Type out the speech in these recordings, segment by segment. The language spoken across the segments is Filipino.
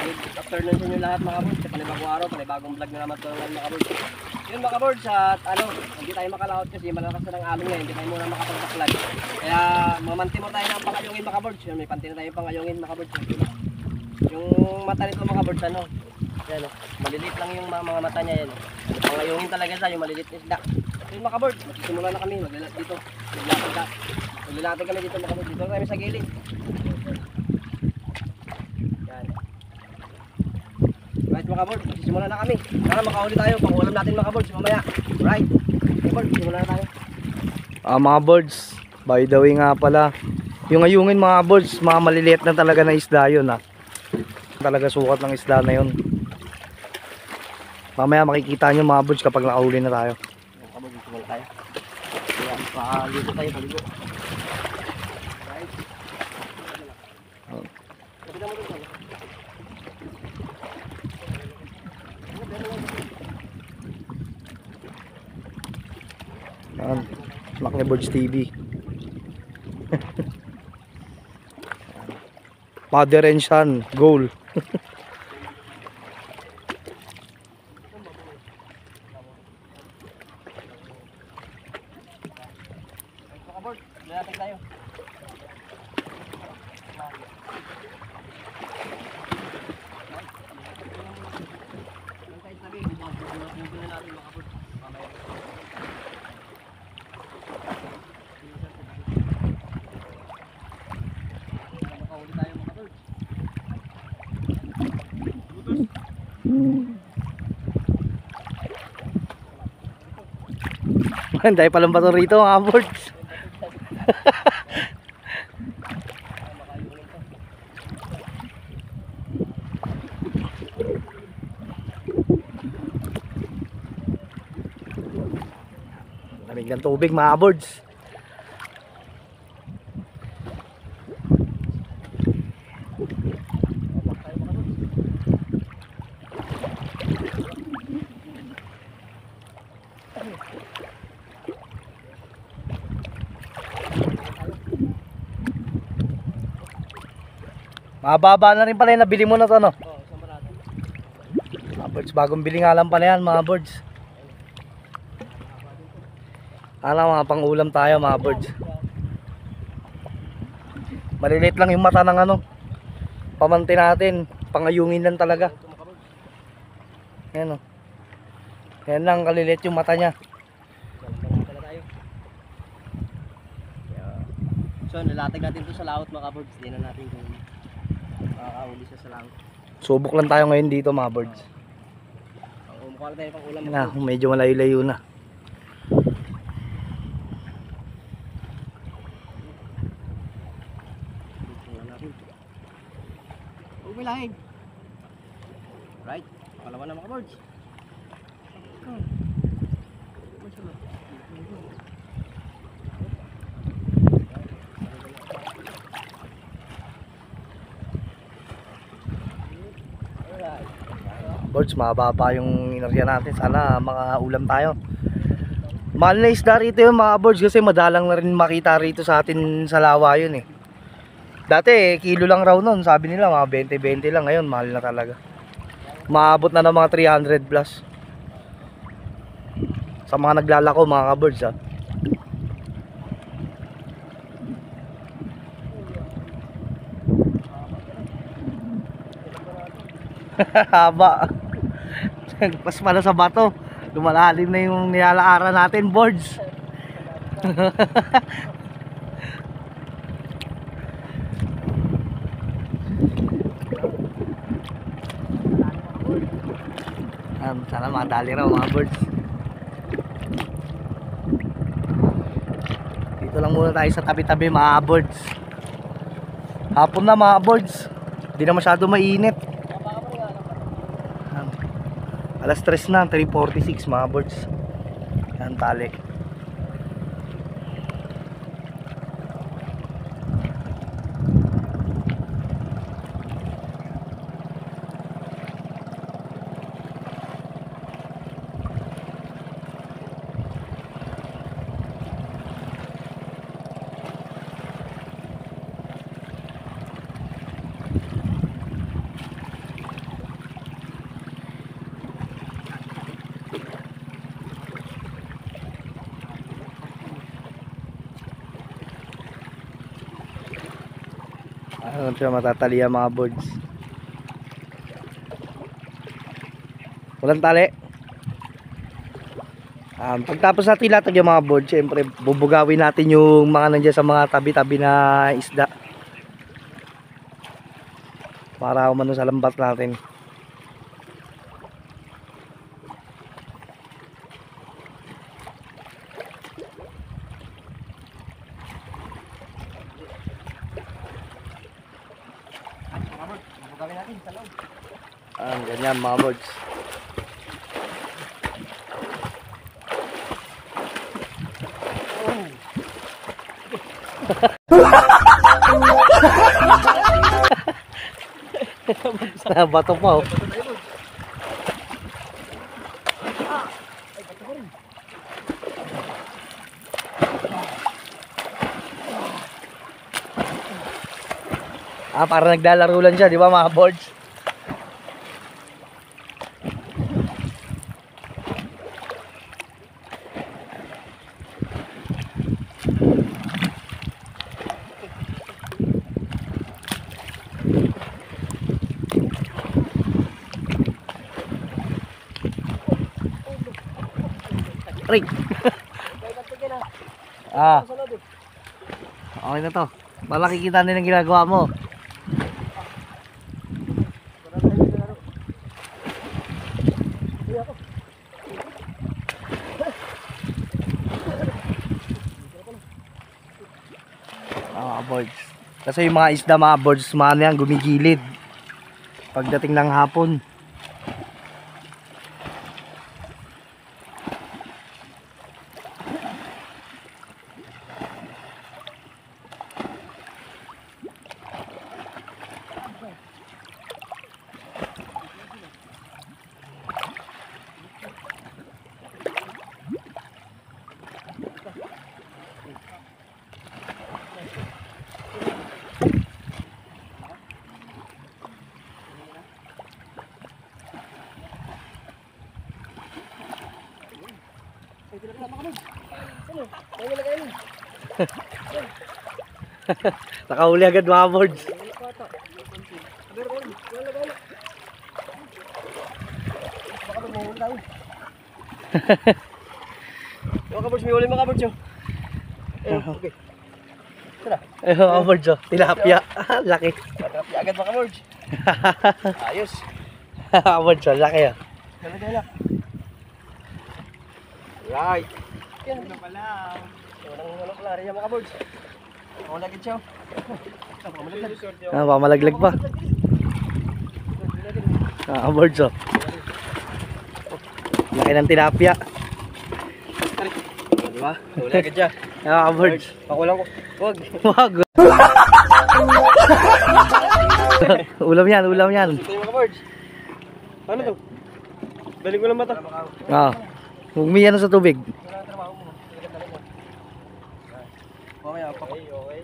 good afternoon sa inyo lahat mga kabords. Sa panibagong araw, panibagong vlog na naman ito ngayon mga kabords. Yun mga kabords, at hindi tayo makalaot kasi malakas na ng alon ngayon, hindi tayo muna makapagpaklag. Kaya mamanti mo tayo ng pangayungin mga kabords. Yun, may panty na tayo pangayungin mga kabords. Yung mata nito mga kabords, yan, maliliit lang yung mga mata niya yan. Pangayungin talaga siya, yung maliliit na isda. Yun mga kabords, magsisimula na kami, maglalat dito. Maglalakad kami dito mga kabords. Dito kami sa gilid. Right mga kabords, magsisimula na kami. Para makahuli tayo, pang-ulam natin mga kabords mamaya. Right, mga kabords, simula na tayo. Mga birds, by the way nga pala, yung ayungin mga birds, mga maliliit na talaga na isda yun talaga sukat ng isda na yun. Mamaya makikita nyo mga birds kapag nakahuli na tayo. Mga kabords, simula tayo. Kaya paligo tayo, paligo. Right. Kapita mo dito. Makne Birds TV. Mother and son, goal. Kabord, lalapit tayo. Dahil palang bato rito mga birds. Lamig ng tubig mga birds. Mababa na rin pala yung nabili mo na to, no? Oo, isang barato. Mga birds, bagong bili nga lang pala yan mga birds. Mga pang-ulam tayo mga birds. Maliliit lang yung mata ng pamanti natin, pangayungin lang talaga. Yan o. Yan lang, kaliliit yung mata niya. So, nilatag natin ito sa laot mga kabords. Hindi na natin kung makakahuli siya sa laot. Subok lang tayo ngayon dito mga birds. Mukha na tayo pang ulam. Medyo malayo-layo na. Huwag may lahing. Right, pangalawa na mga kabords. Birds, mababa yung inerya natin. Sana makaulam tayo. Mahal na isda rito yung mga birds kasi madalang na rin makita rito sa atin sa lawa yun Dati kilo lang raw nun, sabi nila mga 20-20 lang. Ngayon mahal na talaga. Maabot na ng mga 300 plus sa mga naglalako mga ka-birds Haba. Pas pala sa bato. Lumalalim na yung nilalaaran natin, boards. Sana madali raw mga birds. Dito lang muna tayo sa tabi-tabi mga birds. Hapon na mga birds. Hindi na masyado mainit. Alas 3 na, 3:46 mga birds. Yan tali. Ano siya matatali ang mga birds. Walang tali. Pagtapos natin ilatag yung mga birds, syempre bubugawin natin yung mga nandiyan sa mga tabi-tabi na isda. Para umano sa lambat natin. Bubugawin natin sa loob. Ganyan mga birds. Bato pa oh. Parang naglalaro lang siya, di ba mga birds? Aray! Okay na to. Malakikita nila ang ginagawa mo. Birds. Kasi yung mga isda, mga birds, mga yan, gumigilid pagdating ng hapon. Nakahuli agad mga birds. Mga birds, may uli mga birds yun. Okay. Mga birds oh, tilapia. Laki. Tilapia agad mga birds. Ayos. Mga birds oh, laki oh. Gala. Right. Yan na pala. Walang pala rin mga birds. Ako lagit siya. Pamalaglag pa. Birds oh. Laki ng tilapia. Diba? Ako lagit siya. Birds. Pakulang ko. Wag. Wag. Ulam yan, ulam yan. Ito yung mga birds. Ano to? Daling ko lang mata. Humiyan sa tubig. Okay.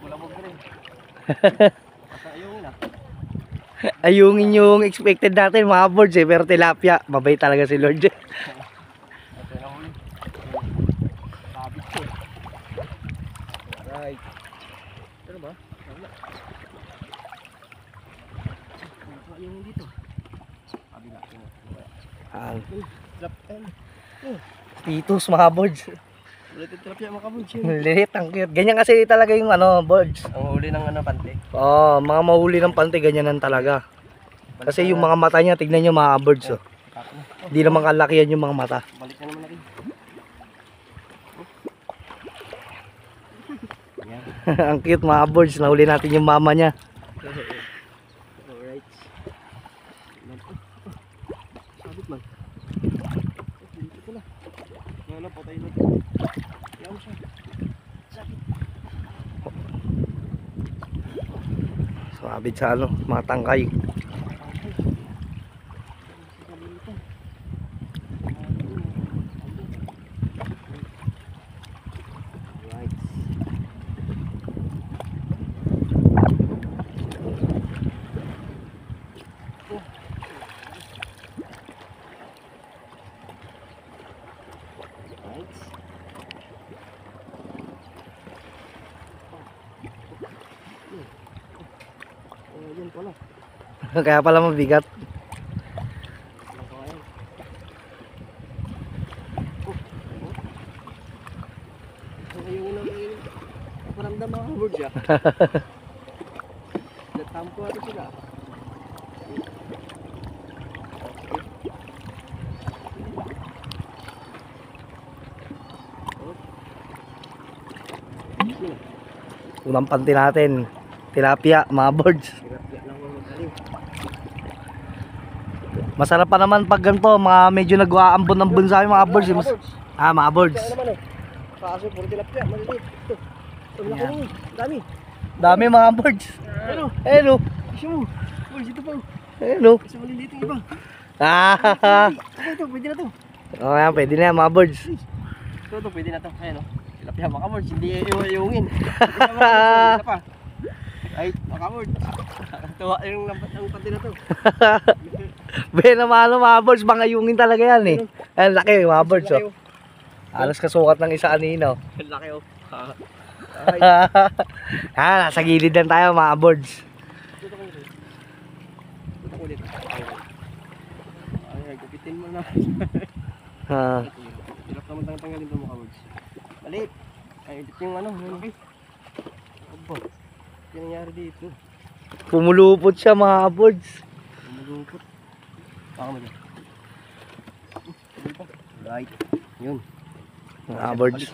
Bulabog na rin. Ayungin na. Ayungin yung expected natin mga birds eh, pero tilapia, mabait talaga si Lord. Ito na huli. Sabit ko. Right. Ano ba? Wala. Ayungin dito. Kabila. Drop and. Titos mga birds. Ulit yung tilapia mga birds. Lilit, ang cute. Ganyan kasi talaga yung birds. Ang huli ng pante. Mga mahuli ng pante, ganyanan talaga. Kasi yung mga mata niya, tignan nyo mga birds oh. Hindi naman kalakihan yung mga mata. Balik na naman lagi. Ang cute mga birds, nahuli natin yung mama niya. Alright. Sabit man. Dito pala. Wala, patay na. Yaw siya. Sabit. Sabit sa mga tangkay. Kaya pala mabigat. Ano ko ngayon? Ayun na ngayon. Paramdam mga kabirds ya. Natampo natin sila. Unang panty natin. Tilapia, mga birds. Tilapia lang mga magaling. Masarap pa naman pag ganito, mga medyo nag-aambon-ambon sa akin mga birds. Mga birds. Ah, mga birds. Kaya naman kaso puro tilapia, maliliit. Ito. Ang laki mo, dami. Dami mga birds. Ano? Hello. Gusto mo? Birds, ito pa. Hello. Gusto maliliit yung iba. Ah. Ito, pwede na to. Oh, yan, pwede na yan, mga birds. Ito, pwede na to. Ayan o. Tilapia mga birds, hindi iuwing. Isa pa. Ay, mga birds. Tuwa yung pati na to. Ben naman mga birds, bangayungin talaga yan eh. Ayan, laki mga birds oh. Alas kasukat ng isa kanino. Ang laki o. Ay, Ah, nasa gilid lang tayo mga birds. ito ko ulit. Ito ko ulit. Ay, gupitin mo na. Ah, Hirap naman tanggalin ito mga birds. Maliit. Ay, ito yung ano. Okay. Aba. Ano nangyari dito? pumulupot siya mga birds. Lumulupot. Baka mo dyan. Right. Yun. Mga birds.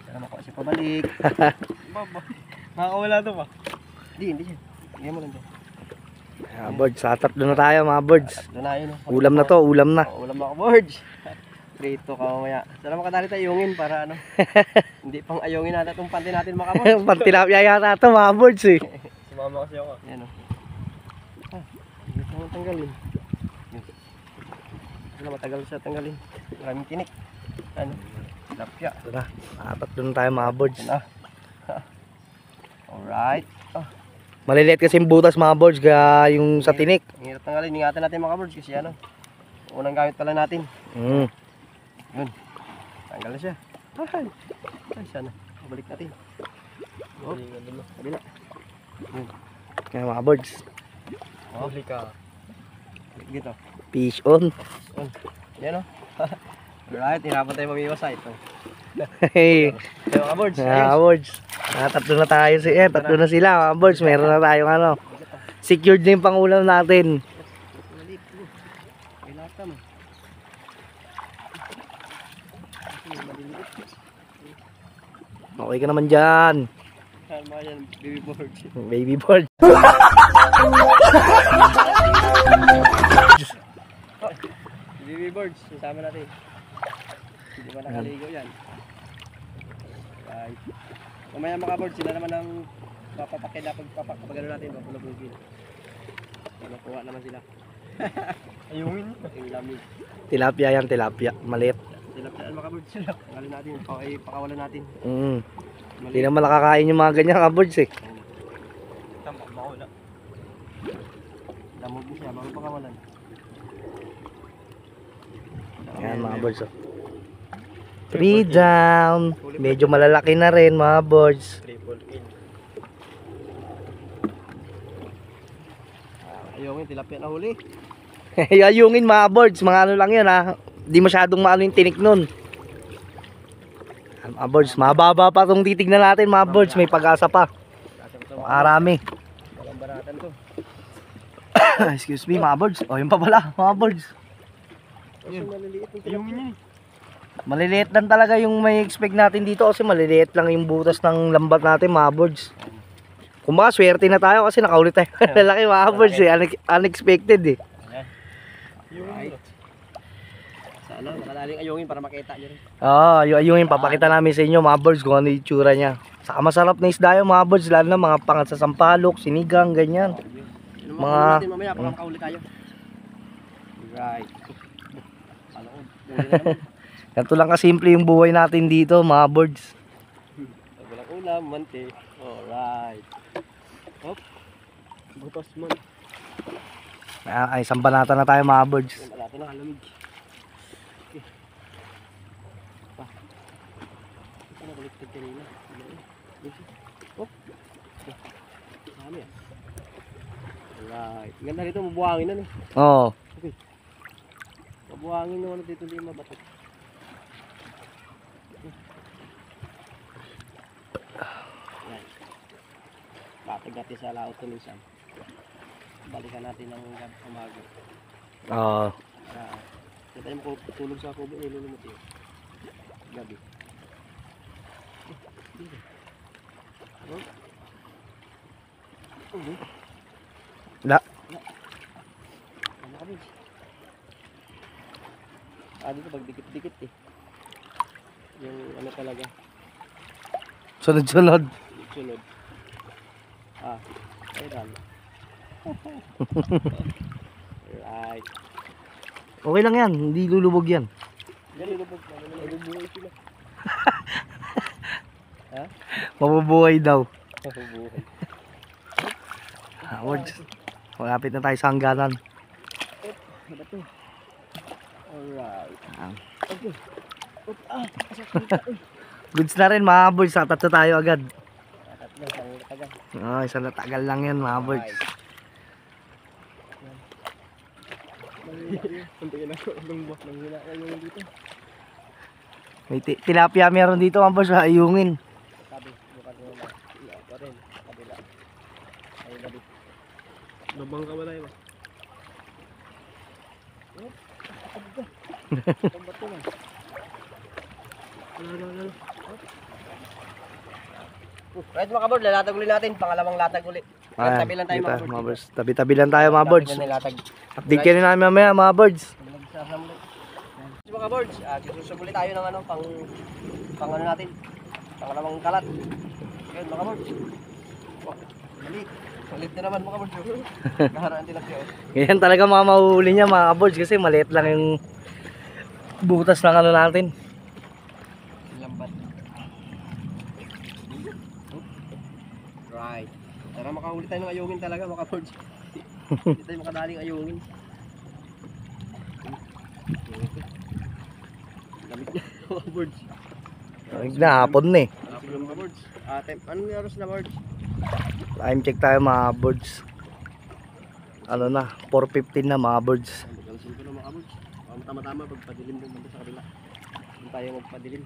Sana makuha siya pabalik. Baba. Nakakawala to pa. Hindi siya. Hindi mo lang dyan. Mga birds, tataplo na tayo mga birds. Doon na yun. Ulam na to, ulam na. Ulam na ako birds. Prito ka mamaya. Sana makadali tayo ayungin para ano. Hindi pang ayungin natin itong panty natin mga birds. Pantilapia yata ito mga birds eh. Sumama kasi ako. Yan o. Hindi ko tanggalin. Yun. Ano matagal siya tanggalin. Maraming tinik. Ano? Tilapia. Ito na, tataplo na tayo mga birds. Yan na. Alright. Maliliit kasi yung butas mga birds, kaya yung sa tinik. Ang hirap tanggalin. Ingatan natin mga birds kasi ano. Unang gamit pala natin. Mm. Yun. Tanggal na siya. Ay, sana. Balik natin. Oh, kabila. Yun. Kaya mga birds, Oh. Huli ka. Dito. fish on. Yan o. Alright, hirapan tayo mamiwas ito. Hey, Ito mga birds. mga Ayos. birds. Tatlo na tayo tatlo na sila mga birds. Meron na tayong ano. Secured na yung pangulam natin. Maliit. May lata mo. Okay ka naman dyan. Tama yan, baby birds. Baby bird. Baby birds, sasama natin. Hindi ba nakaligo yan? Right. Mamaya mga birds, sila naman ang papapakila pagpapagano natin, papulabugin. Nakuha naman sila. Ayungin. Yung lamig. Tilapia yan, tilapia. Maliit. Tilapyaan mga birds sila. Tanggalin natin, pakawalan natin. Hindi naman nakakain yung mga ganyan mga birds eh. Tama, makawala. Lamog mo siya, bago pakawalan. Yan mga birds oh. 3 down. Medyo malalaki na rin mga birds. Triple in. Ayungin, tilapia na huli. Ayungin mga birds. Mga ano lang yun ha. Di masyadong maano yung tinik nun. Mga birds, mababa pa itong titignan natin mga birds. May pag-asa pa. Marami. Walang baratan to. Excuse me mga birds. O yun pa pala mga birds. Yun. Maliliit yung tilapia. Maliliit lang talaga yung may expect natin dito kasi maliliit lang yung butas ng lambat natin mga birds. Kumbaga swerte na tayo kasi nakaulit tayo. Lalaki mga birds eh. Unexpected eh. Right. Sana makadaling ayungin para makita nyo rin. Oo, yung papakita namin sa inyo mga birds kung ano yung itsura niya. Saka masarap na isda yung mga birds, lalo na mga pangat sa sampalok, sinigang, ganyan. Mga natin mamaya para makahuli tayo. Right. Palood. Ganito lang kasimple yung buhay natin dito mga birds. Walang ulam, mante. Alright. Hop. Butos man. Ay, sambanata na tayo mga birds. Wala ito na kalamig. Okay. Pa. Ito na baliktad kanina. Hop. Dami ah. Alright. Ganda dito, mabuhangin na eh. Oo. Mabuhangin na ano dito, hindi mabato. Yan. Batag natin sa laot to minsan. Balikan natin ng umaga. Oo. Kita mo kung tulog sa kubo, nilulumot yun. Gabi. La. Ano kami? Dito pag dikit-dikit eh. Yung ano talaga, Sunod-sunod. sunod. Ayun. Right. Okay lang yan. Hindi lulubog yan. Yan, ilubog. Ilubog sila. Mabubuhay daw. Mabubuhay. Words. Malapit na tayo sa hangganan. Ano to? Alright. Ah. Okay. Goods na rin mga boys. Tatlo tayo agad. Tatlo, isang tagal. Isang natagal lang yan mga boys. Hindi na ako. Anong buwak ng hila dito? May tilapia meron dito mga boys. Ayungin. Sabi, bukan ko na. Ako rin. Kabila. Ayun gabi. Nabang ka wala yun. Pagbato lang. Right mga kabord, lalatag uli natin. Pangalawang latag uli. Tabi lang tayo mga kabord. Tabi-tabi lang tayo mga boards. Update ka rin namin mamaya mga boards. Mga kabord, susubuli tayo ng ano, pang ano natin. Pangalawang kalat. Yun mga kabord. Malit. Malit na naman mga kabord. Kaharaan din natin. Ganyan talaga mga mahuhuli niya mga boards kasi maliit lang yung butas ng ano natin. Lambat. Right. Tara makahuli tayo ng ayungin talaga mga kabord. Hindi tayo makadaling ayungin. Lamig na mga kabord. Hapon na eh. Hapon na mga birds. Anong oras na birds? Time check tayo mga birds. Ano na, 4:15 na mga birds. Magkalasin ko na mga birds. Tama-tama pagpadilim mo banda sa kabila. Doon tayo magpadilim.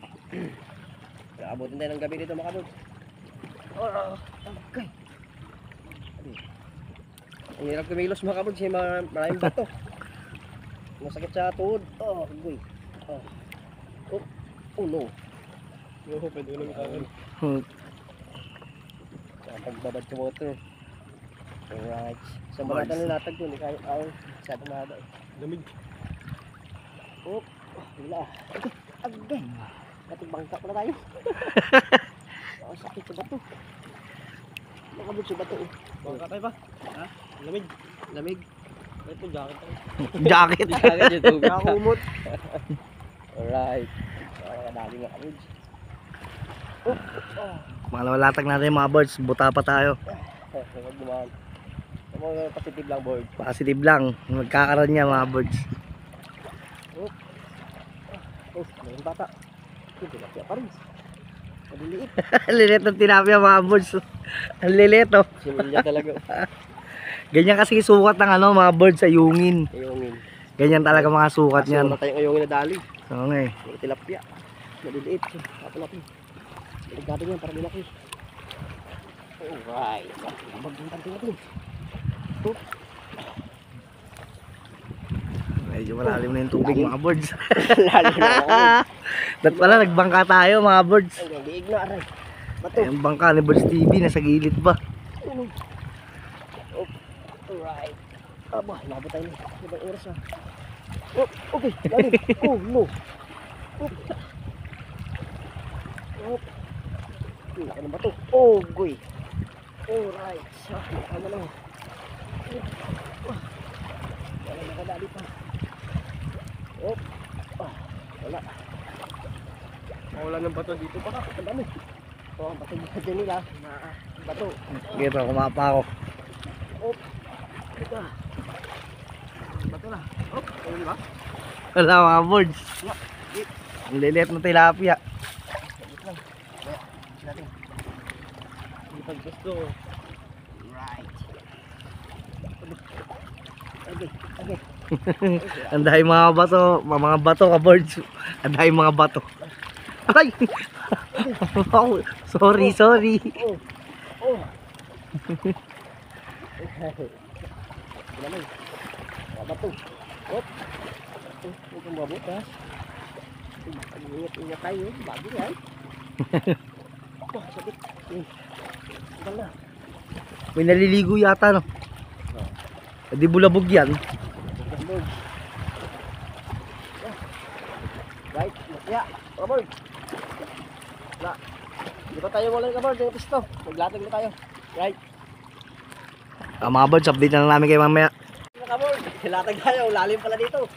Kaya abutin tayo ng gabi dito mga birds. Okay. Ang hirap kumilos mga birds. Maraming bato. Masakit sa tuhod. Agoy. Oh no. Yo, pwede ko lang itangan. Pagbabad sa water. Alright. Sa mga nalatag ko, hindi kayo masyadong mahaba eh. Lamig. Wala. Agay. Pati bangka pala tayo. Sakit sa bato. Nakabot sa bato eh. Bangka tayo ba? Ha? Lamig. Lamig. Ito, jacket tayo. Jacket. Jacket ito. Kakumot. Alright. Nakakadali nga kami. Malalatag natin mga birds. Buta pa tayo. Huwag dumaan. Positive lang board. Positive lang. Magkakaroon niya mga birds. May bata. Tilapia pa rin. Maliliit. Lilit ng tilapia mga birds. Ang lilit oh. Similya talaga. Ganyan kasi sukat ng ano mga birds sa yungin. Ayungin. Ganyan talaga mga sukat niyan. Wala tayong ayungin na dali. Oo nga eh. May tilapia. Maliliit. Kapalaki. Delikado yan para malaki. Alright. Magbuntan natin. Medyo malalim na yung tubig mga birds. Lalo na. Dat pala nagbangka tayo mga birds. Ay, liig na aray. Bato. Yung bangka ni Birds TV nasa gilid ba? Alright. Aba, nabot tayo na. Ibang oras na. Okay. Lalim. No. Laki ng bato. Goy. Alright. Ano lang. Wala nakadali pa. Wala. Wala ng bato dito pa. Ang dami. Bato dito nila. Bato. Gito, kumapa ako. Ito. Bato na. Ayun di ba? Wala mga birds. Ang lilit na tilapia. Natin. Hindi pag gusto. Right. Okay, okay. Ang dahil mga bato ka birds. Ang dahil mga bato. Ay! Oh, sorry. Oh. Oh. Lamay. Bato. Hop. Ito ang mabutas. Ingat tayo. Bago yan. Wah, sakit. Ikan na. May naliligo yata, no? Di bulabog yan. Right, masya. Kaboy. Na. Di ba tayo wala kaboy? Yung pisto. Maglatag na tayo. Right. Mga birds, update na lang namin kayo mamaya. Kaboy. Latag tayo. Lalim pala dito.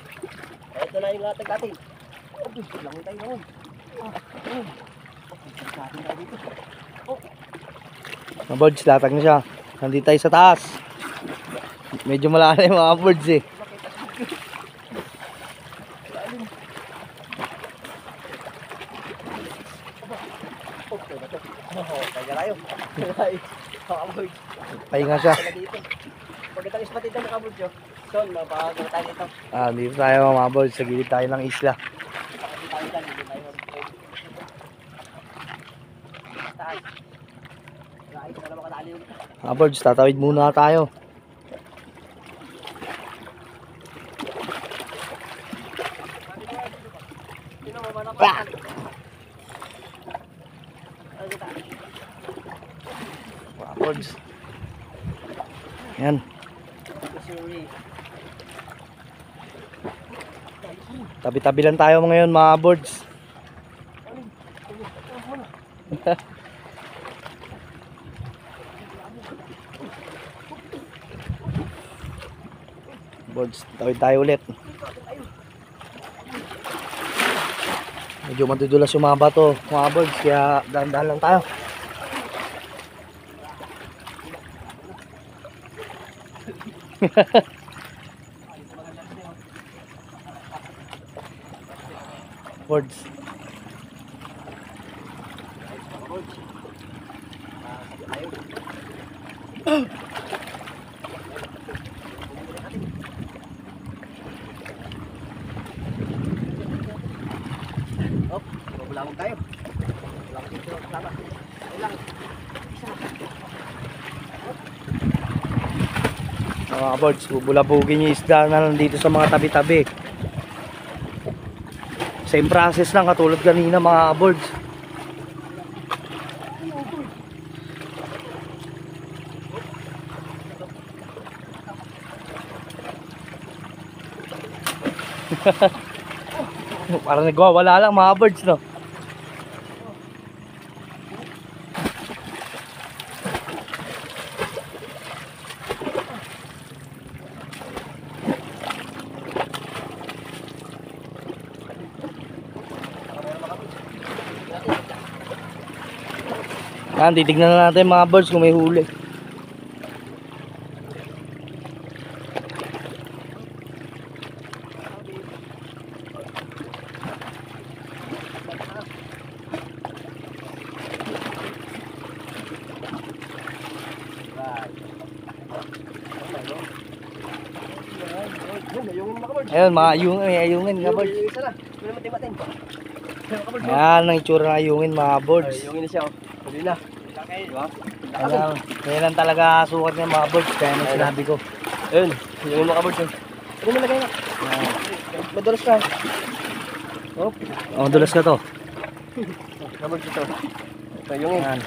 Ito na yung latag natin. Langoy tayo langoy. Latag tayo dito. Mga birds, latag na siya. Nandito tayo sa taas. Medyo malalim yung mga birds eh. Pahinga siya. Pagkatapos pati ito mga kabudyo. Son, mapakagano tayo dito. Dito tayo mga birds. Sa gilid tayo ng isla. Pakati tayo dyan. Hindi tayo taas. Ayos na naman kadali yung ito. Mga birds, tatawid muna tayo. Sino mo ba napakan? Mga birds. Yan. Tabi-tabi lang tayo ngayon mga birds. Birds, tawid tayo ulit. Medyo madudulas yung mga bato, mga birds, kaya dahan-dahan lang tayo. Birds. Hop, bubulangon tayo. Bulangon dito, sama. Ilang. Mga birds, bubulabugin yung isda na nandito sa mga tabi-tabi. Same process lang katulad kanina mga birds. Parang nagwawala lang mga birds, no? Yan, titignan na natin mga birds kung may huli. Ayun, mga ayungin mga birds. Ayan, ang itsura ng ayungin mga birds. Ayungin na siya, oh. Huli na. Diba? Kaya lang talaga sukat niya mga birds, kaya nang sinabi ko. Ayun, ayungin mga kabord. Ano mo lagay na? Madulas ka. Oh, Dulas ka to. kabord ito. Ito ayungin. Ayan.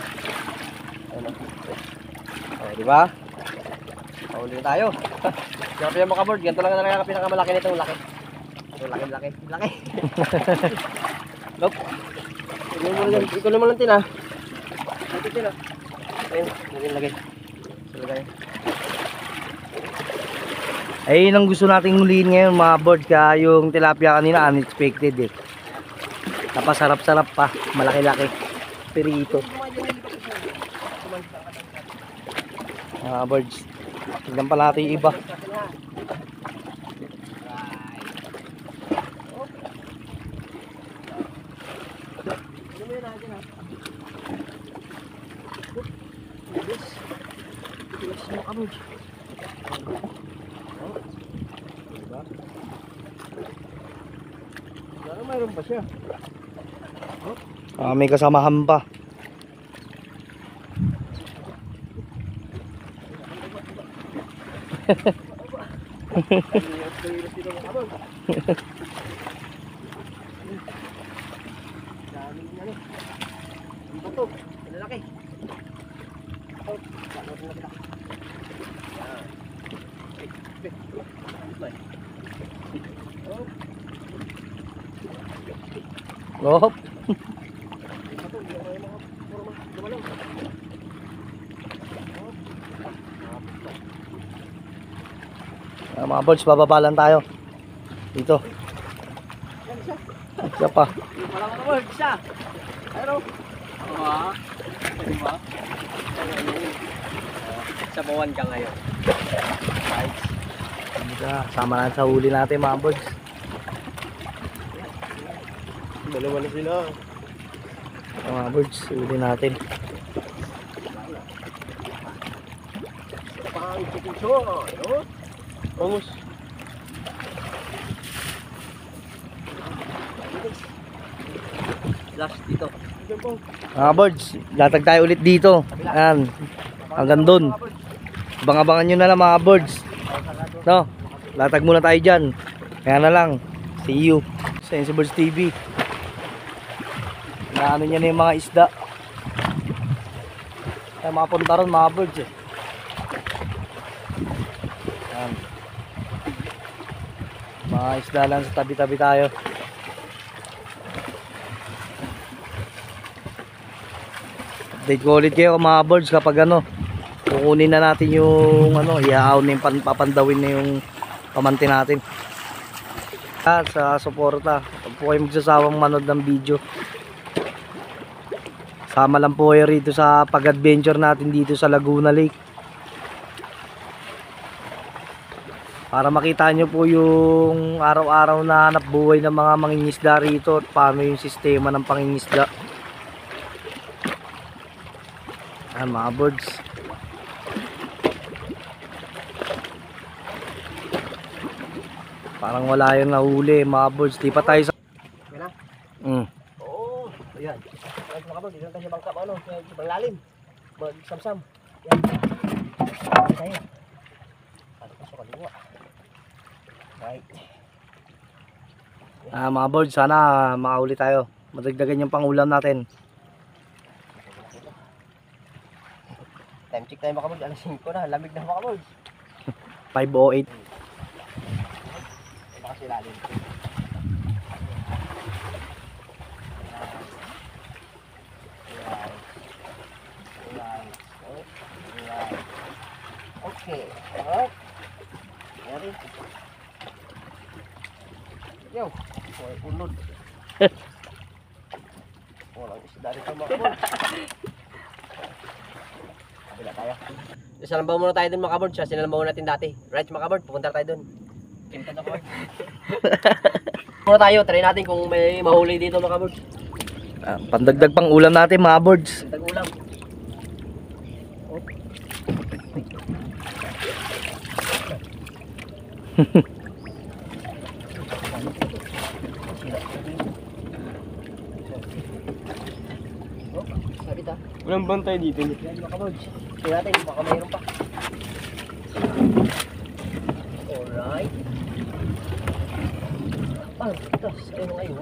Ayun. Oh, diba? Huli na tayo. Grabe yung mga kabord. Ganito lang talaga pinakamalaki nito. Laki. Laki. Nope. Ikaw mo lang tin, ha. Ito tin, ha. Ayun, lagay. Lagay. Ayun ang gusto nating huliin ngayon mga birds, kaya yung tilapia kanina unexpected eh. Tapos sarap-sarap pa, malaki-laki. Pirito. Mga birds. Tignan pa natin yung iba. Mayroon pa siya. May kasamahan pa. Daming ano. Ang bato. Malalaki. Oh, bakit na kita? Oh. Mga boys, bababalan tayo. Dito. Isa pa. Wala ka naman, isa. Pero, diba? Sabawan ka ngayon. Right. Sama na sa huli natin mga boys. Dalawa na sila. Mga boys, huli natin. Pang chicken show, no? Bangus. Last dito. Mga boys, latag tayo ulit dito. Ayan. Hanggang dun. Abang-abangan nyo na lang mga boys. No, latag muna tayo dyan. Kaya na lang. See you sa Sensibles TV. Naano niya na yung mga isda. Kaya mga punta ron mga boys eh. Ayan. Mga isda lang sa tabi-tabi tayo. Update ko ulit kayo mga boys kapag ano, kukunin na natin yung ano, iaaw na yung papandawin na yung pamante natin. Sa suporta, pag po kayo magsasawang manood ng video, sama lang po kayo rito sa pag-adventure natin dito sa Laguna Lake, para makita nyo po yung araw-araw na hanap buhay ng mga mangingisda rito at paano yung sistema ng pangingisda. Ayan mga birds. Parang wala yung nahuli mga birds. Di pa tayo sa... Yan na? Oo. Ayan. Ayan mga kabog, dito tayo sa bangka, ano, sa banglalim. Magsam-sam. Yan. Ayan tayo. Ano pa sa kaliwa? Right. Mga birds, sana makahuli tayo. Madagdagan yung pangulam natin. Time check tayo mga kabog, alas 5 na, lamig na mga kabog. 5:08. Baka silalim. Okay. Alright. Ayan. Yo. Hoy, unod. Walang isda dito mga kabog. Bila tayo. Salambaw muna tayo dun mga kabord. Sinalambaw natin dati. Right mga kabord, pupunta tayo dun. Kimta na kabord. Muna tayo, try natin kung may mahuli dito mga kabord. Pandagdag pang ulam natin mga birds. Tag-ulam. Sabit ha. Walang bantay dito. Yan mga kabord. Try natin, baka mayroon pa. Alright. Ah, butas. Ayun nga yun.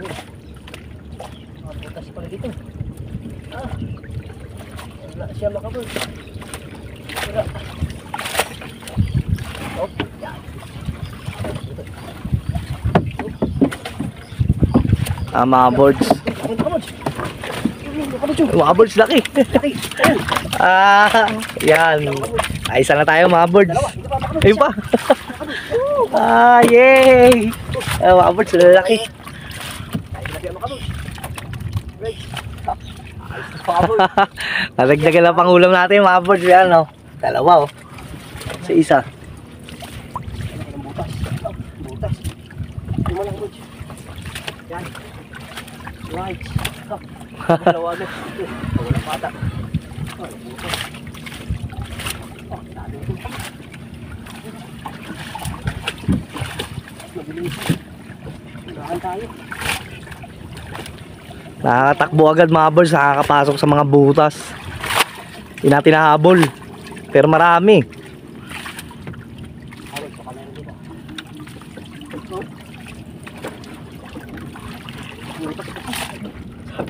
Butas pala dito. Ah. Wala siya mga kabord. Wala. Oh, yan. Mga birds. Mga kabord. Mga birds laki. Yan. Ay, isa na tayo mga birds. Ayun pa. Yay. Mga birds laki. Nalagdagan na pang ulam natin mga birds. Yan o. Dalawa o. Sa isa. Butas. Butas. Lima lang kabord. Yan. Right. Dalawa na. Walang bata. Butas. Oh, dami ito. Mabilis. Unahan tayo. Nakakatakbo agad mga birds, nakakapasok sa mga butas. Hindi natin nahabol. Pero marami.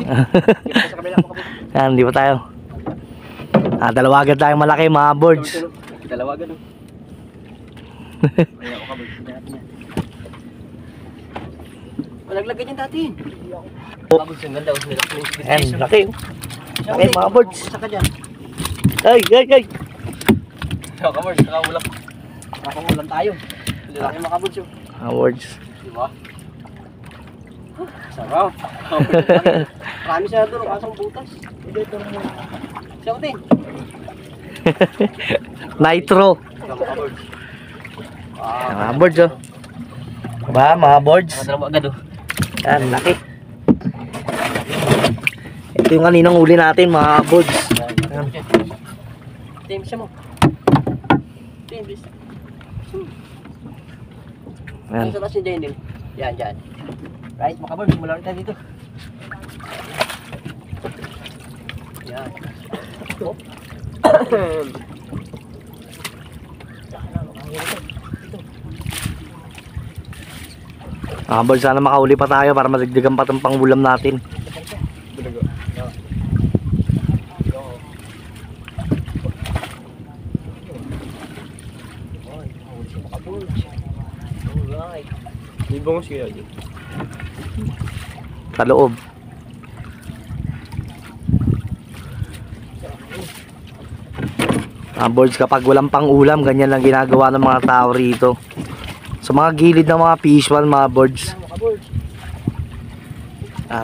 Sa kabila mga kabord. Yan, di pa tayo. Dalawa agad tayong malaki mga birds. Dalawa agad oh. Ayan, kabord. Malaglagan yan dati. Oh. Kabord, ang ganda. Yan, laki. Laki mga birds. Isa ka dyan. Ay, ay, ay. Ayan, kabord, nakaulam. Nakaulam tayo. Laki mga kabord yun. Mga birds. Diba? Sarap. Marami siya doon, kasang butas. Siya ko din. Nitro. Mga birds oh. Ba, mga birds. Nakadala mo agad oh. Yan, laki. Ito yung kaninang uli natin mga birds. Tim, siya mo. Tim, bis. Yan. Sa taas ni Jane. Yan, dyan. Right, makabord. Mula rin tayo dito. Yan. Oh. Mga birds, sana makauli pa tayo para madagdagan pa itong pangulam natin. Ibang siya dyan. Sa loob. Mga birds, kapag walang pang ulam, ganyan lang ginagawa ng mga tao rito. Sa mga gilid ng mga fish pond, mga birds.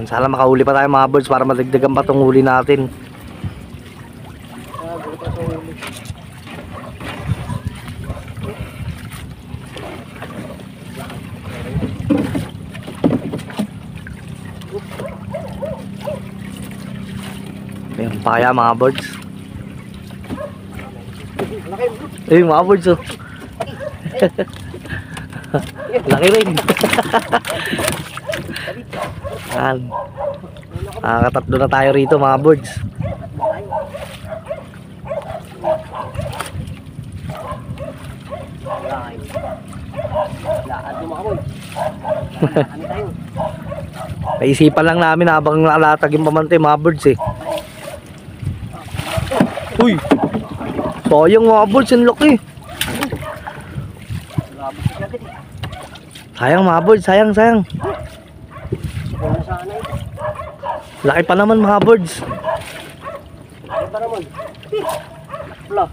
Sana makauli pa tayo mga birds para madagdagan pa itong huli natin. Ayan pa kaya mga birds. Ayun mga birds oh. Laki rin. Ayan. Nakakatatlo na tayo rito mga birds. Lahat mo makabord. Ano tayo? Naisipan lang namin habang nakalatag yung pamantay mga birds eh. Uy! Sayang mga birds, ang laki. Sayang mga birds, sayang. Laki pa naman mga birds. Ano pa naman? Wala.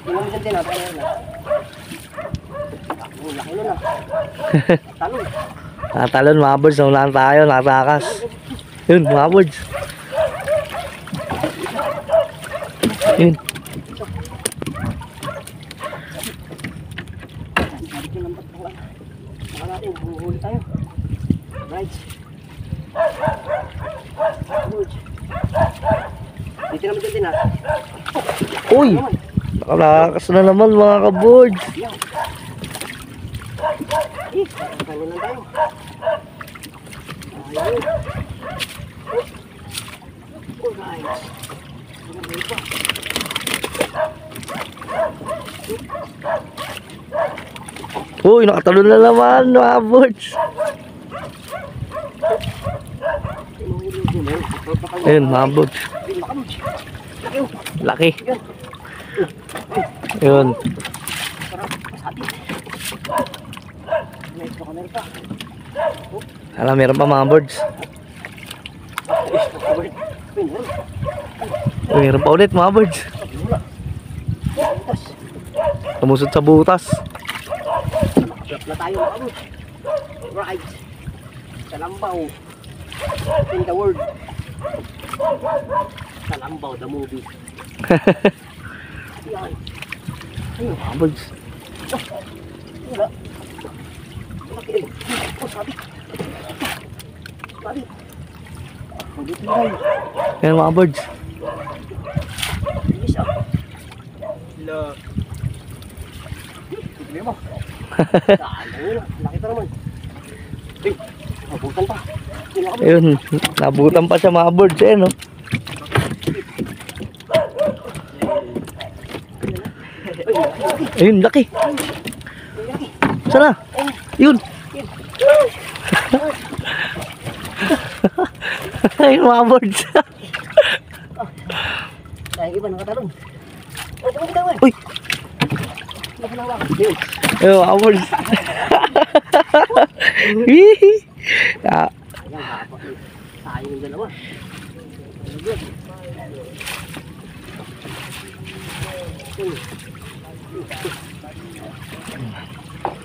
Tingnan mo dyan din natin. Laki nun ah. Talon. Natalon mga birds, naunahan tayo, nakatakas. Yun mga birds. Yun. Balik yung lambat ko lang. Baka natin, huhuli tayo. Right. Good. Dito naman dyan din natin. Uy! Nakalakas na naman mga ka-birds. Yan. Kanin lang tayo. Ayun. Oh guys. Uy, nakatalon na naman mga birds. Ayun mga birds. Laki. Yun. Alam, meron pa mga birds. Meron pa ulit mga birds. Tumusod sa butas. Na tayo makabot. Right. Sa Lambaw. In the world. Sa Lambaw, the movie. Yan. Ayun mga birds. Wala. Okay. Oh, sabi. Sabi. Mabuti na yun. Ayun mga birds. Bilis ah. Hello. Tignan mo. Laki pa naman. Ay, nabutan pa. Ayun, nabutan pa siya mga birds. Eh, no? Ayun, laki. Sana? Yun. Ayun mga birds. Dahil iba nakatalong. Oh, tama kita man. Uy. Ayun mga birds. Hihi. Ah, Sayang yung dalawa.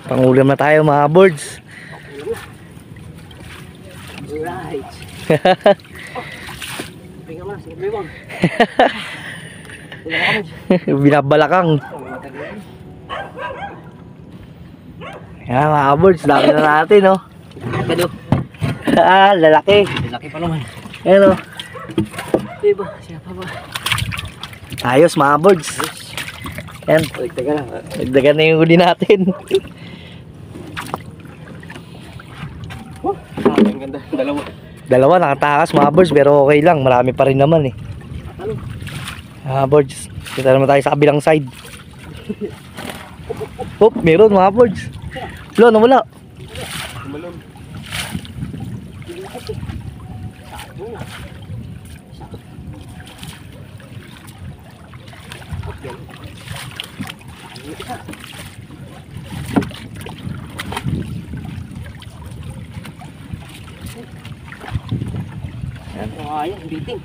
pangulam na tayo mga birds. Right. Tingnan mo, sige bang. Binabalakang. Yan mga birds, dami na natin, no? Kado. Ah, lalaki. Laki pa naman. Ayan, no? Diba? Siya pa ba? Ayos mga birds. Yan, Teka na. nagdagan na yung huli natin. Ang ganda. Dalawa. Dalawa nakatakas mga birds, pero okay lang, marami pa rin naman eh. Ano? Birds, kita naman tayo sa kabilang side. Oh, meron mga birds. Wala, nawala. Tumalon. Ayan, biting.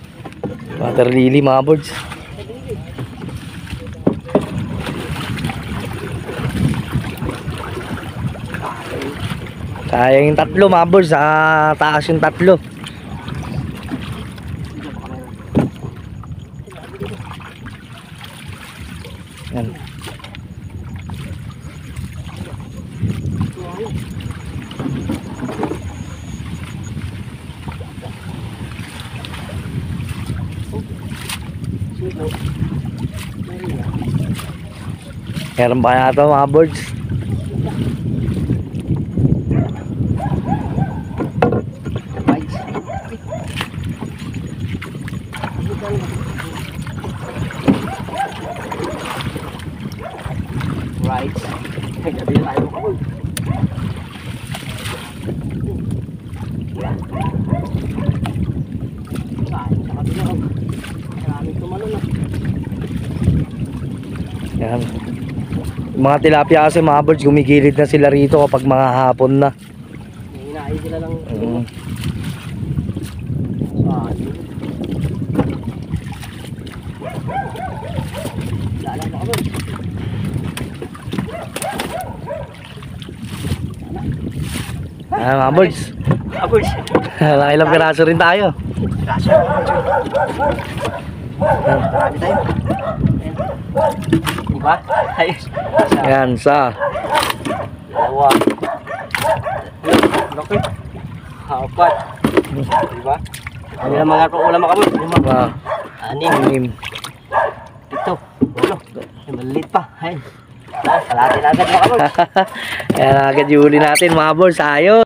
Water lily mga birds. Kaya yung tatlo mga birds, sa taas yung tatlo. Yan. Meron pa yata mga birds. Right. Gabi tayo ko. Yan. Yung mga tilapia kasi mga birds, gumigilid na sila rito kapag mga hapon na. Hinahin sila lang. Lala na kami. Yan mga birds. Abos. Nakailang piraso rin tayo. Marami tayo. Diba? Ayos. Yan sa Dalawa. Laki. Apat. Diba? Ano na mga ulam makabot? ah, Anim. anim. Ito. Ulo. Maliit pa. Ayun. Kalahati na agad makabot. Yan agad yung huli natin mga birds. Ayos.